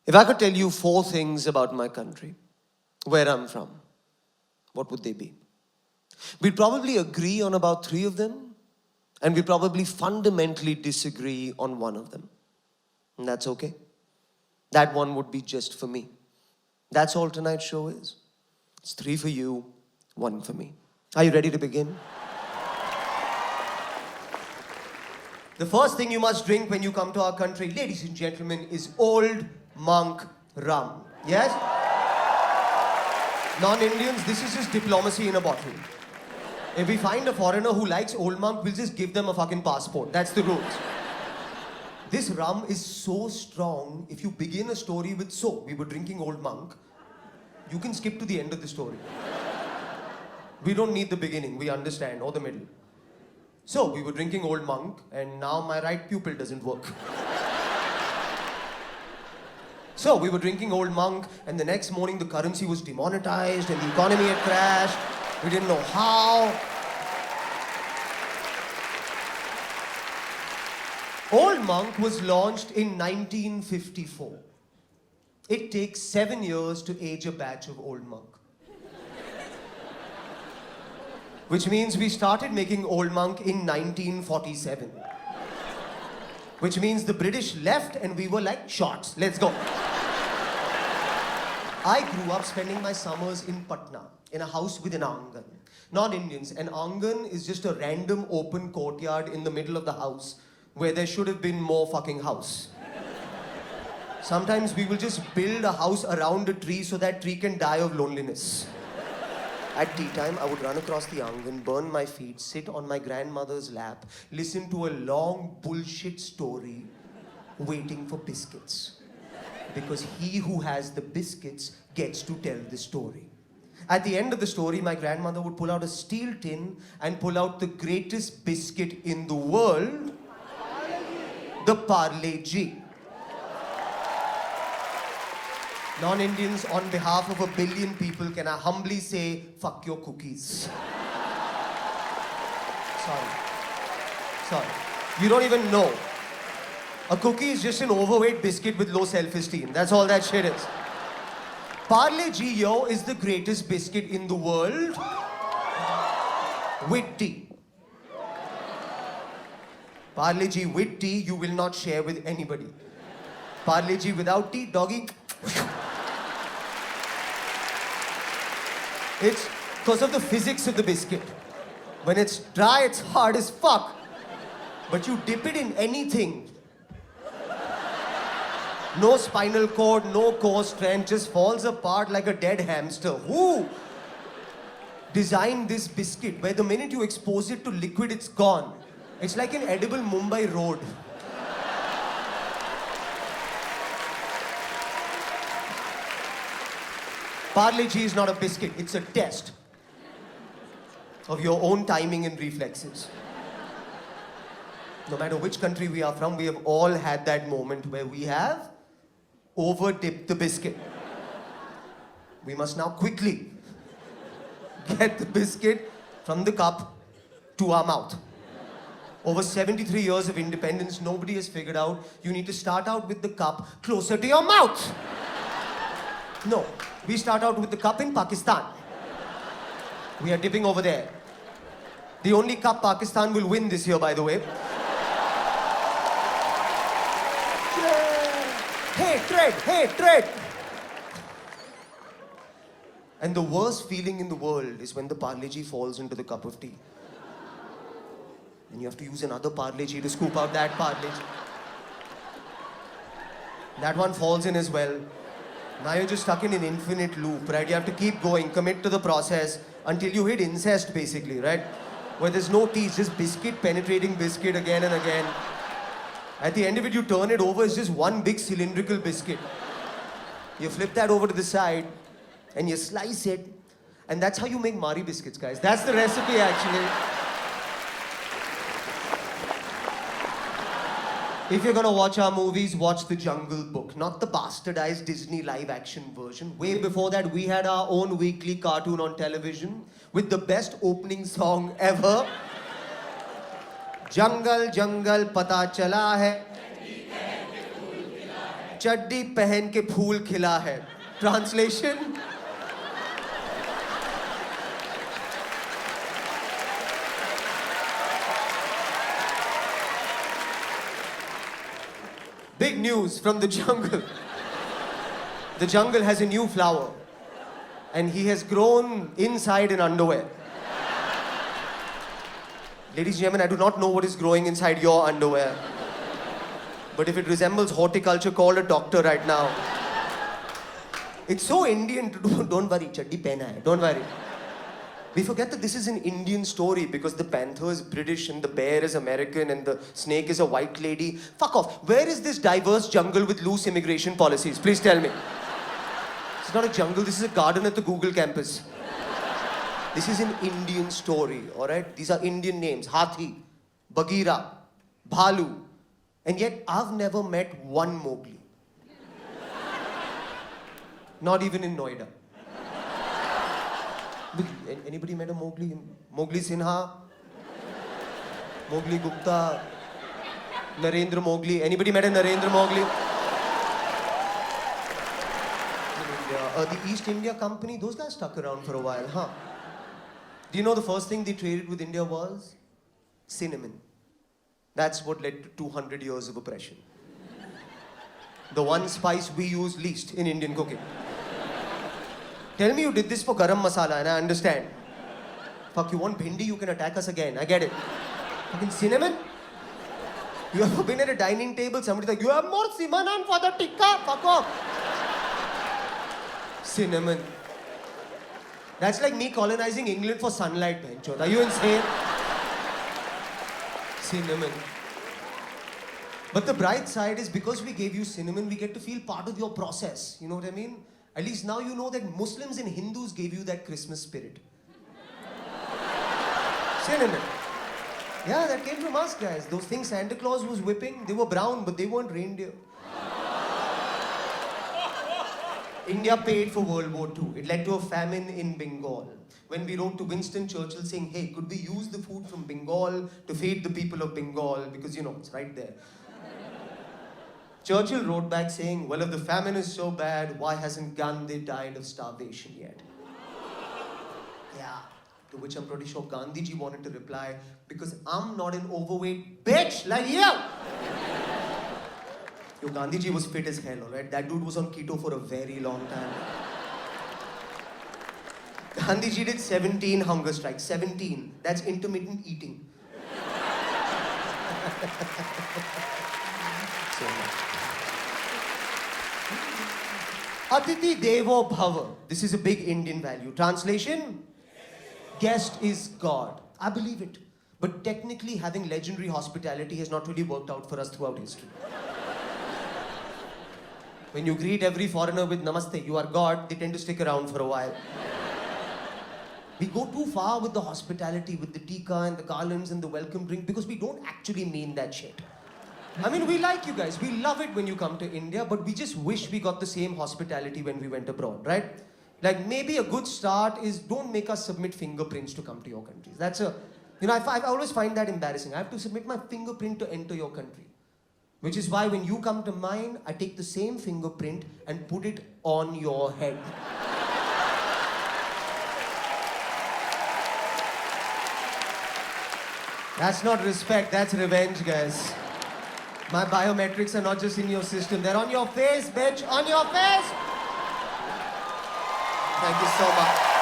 If I could tell you 4 things about my country, where I'm from, what would they be? We'd probably agree on about 3 of them, and we'd probably fundamentally disagree on 1 of them. And that's okay. That one would be just for me. That's all tonight's show is. It's 3 for you, 1 for me. Are you ready to begin? The first thing you must drink when you come to our country, ladies and gentlemen, is Old Monk rum. Yes? Non-Indians, this is just diplomacy in a bottle. If we find a foreigner who likes Old Monk, we'll just give them a fucking passport. That's the rules. This rum is so strong, if you begin a story with, so, we were drinking Old Monk, you can skip to the end of the story. We don't need the beginning, we understand, or the middle. So, we were drinking Old Monk, and now my right pupil doesn't work. So, we were drinking Old Monk, and the next morning the currency was demonetized, and the economy had crashed. We didn't know how. Old Monk was launched in 1954. It takes 7 years to age a batch of Old Monk. Which means we started making Old Monk in 1947. Which means the British left and we were like, shots, let's go. I grew up spending my summers in Patna, in a house with an angan. Non-Indians, an angan is just a random open courtyard in the middle of the house where there should have been more fucking house. Sometimes we will just build a house around a tree so that tree can die of loneliness. At tea time, I would run across the angan, burn my feet, sit on my grandmother's lap, listen to a long bullshit story, waiting for biscuits. Because he who has the biscuits gets to tell the story. At the end of the story, my grandmother would pull out a steel tin and pull out the greatest biscuit in the world, the Parle-G. Non-Indians, on behalf of 1 billion people, can I humbly say, fuck your cookies. Sorry. You don't even know. A cookie is just an overweight biscuit with low self-esteem. That's all that shit is. Parle-G, yo, is the greatest biscuit in the world. With tea. Parle-G with tea, you will not share with anybody. Parle-G without tea, doggy. It's because of the physics of the biscuit. When it's dry, it's hard as fuck. But you dip it in anything. No spinal cord, no core strength, just falls apart like a dead hamster. Who designed this biscuit where the minute you expose it to liquid, it's gone? It's like an edible Mumbai road. Parle-G is not a biscuit, it's a test of your own timing and reflexes. No matter which country we are from, we have all had that moment where we have over-dipped the biscuit. We must now quickly get the biscuit from the cup to our mouth. Over 73 years of independence, nobody has figured out you need to start out with the cup closer to your mouth. No, we start out with the cup in Pakistan. We are dipping over there. The only cup Pakistan will win this year, by the way. Hatred! And the worst feeling in the world is when the Parle-G falls into the cup of tea. And you have to use another Parle-G to scoop out that Parle-G. That one falls in as well. Now you're just stuck in an infinite loop, right? You have to keep going, commit to the process until you hit incest, basically, right? Where there's no tea, it's just biscuit penetrating biscuit again and again. At the end of it, you turn it over, it's just one big cylindrical biscuit. You flip that over to the side and you slice it, and that's how you make Mari biscuits, guys. That's the recipe, actually. If you're gonna watch our movies, watch The Jungle Book, not the bastardized Disney live-action version. Way before that, we had our own weekly cartoon on television with the best opening song ever. Jungle, jungle, pata chala hai. चड्डी पहन के फूल खिला है. Translation? Big news from the jungle. The jungle has a new flower. And he has grown inside in underwear. Ladies and gentlemen, I do not know what is growing inside your underwear. But if it resembles horticulture, call a doctor right now. It's so Indian to do. Don't worry, chaddi pehna hai. Don't worry. We forget that this is an Indian story because the panther is British and the bear is American and the snake is a white lady. Fuck off. Where is this diverse jungle with loose immigration policies? Please tell me. It's not a jungle. This is a garden at the Google campus. This is an Indian story, all right? These are Indian names. Hathi, Bagheera, Bhalu. And yet, I've never met one Mowgli. Not even in Noida. Anybody met a Mowgli? Mowgli Sinha? Mowgli Gupta? Narendra Mowgli? Anybody met a Narendra Mowgli? The East India Company, those guys stuck around for a while, huh? Do you know the first thing they traded with India was? Cinnamon. That's what led to 200 years of oppression. The one spice we use least in Indian cooking. Tell me you did this for garam masala and I understand. Fuck, you want bhindi, you can attack us again. I get it. Fucking cinnamon? You ever been at a dining table, somebody's like, you have more cinnamon for the tikka? Fuck off. Cinnamon. That's like me colonizing England for sunlight, benchot. Are you insane? Cinnamon. But the bright side is because we gave you cinnamon, we get to feel part of your process. You know what I mean? At least now you know that Muslims and Hindus gave you that Christmas spirit. Cinnamon. Yeah, that came from us, guys. Those things Santa Claus was whipping, they were brown, but they weren't reindeer. India paid for World War II. It led to a famine in Bengal. When we wrote to Winston Churchill saying, hey, could we use the food from Bengal to feed the people of Bengal? Because, you know, it's right there. Churchill wrote back saying, well, if the famine is so bad, why hasn't Gandhi died of starvation yet? Yeah. To which I'm pretty sure Gandhiji wanted to reply, because I'm not an overweight bitch like you. Yo, Gandhiji was fit as hell, alright? That dude was on keto for a very long time. Gandhiji did 17 hunger strikes. 17. That's intermittent eating. So much. Atiti Devo Bhava. This is a big Indian value. Translation? Guest is God. I believe it. But technically, having legendary hospitality has not really worked out for us throughout history. When you greet every foreigner with Namaste, you are God, they tend to stick around for a while. We go too far with the hospitality, with the tikka and the garlands and the welcome drink because we don't actually mean that shit. I mean, we like you guys. We love it when you come to India, but we just wish we got the same hospitality when we went abroad, right? Like, maybe a good start is don't make us submit fingerprints to come to your countries. That's a, you know, I always find that embarrassing. I have to submit my fingerprint to enter your country. Which is why when you come to mine, I take the same fingerprint and put it on your head. That's not respect, that's revenge, guys. My biometrics are not just in your system, they're on your face, bitch, on your face! Thank you so much.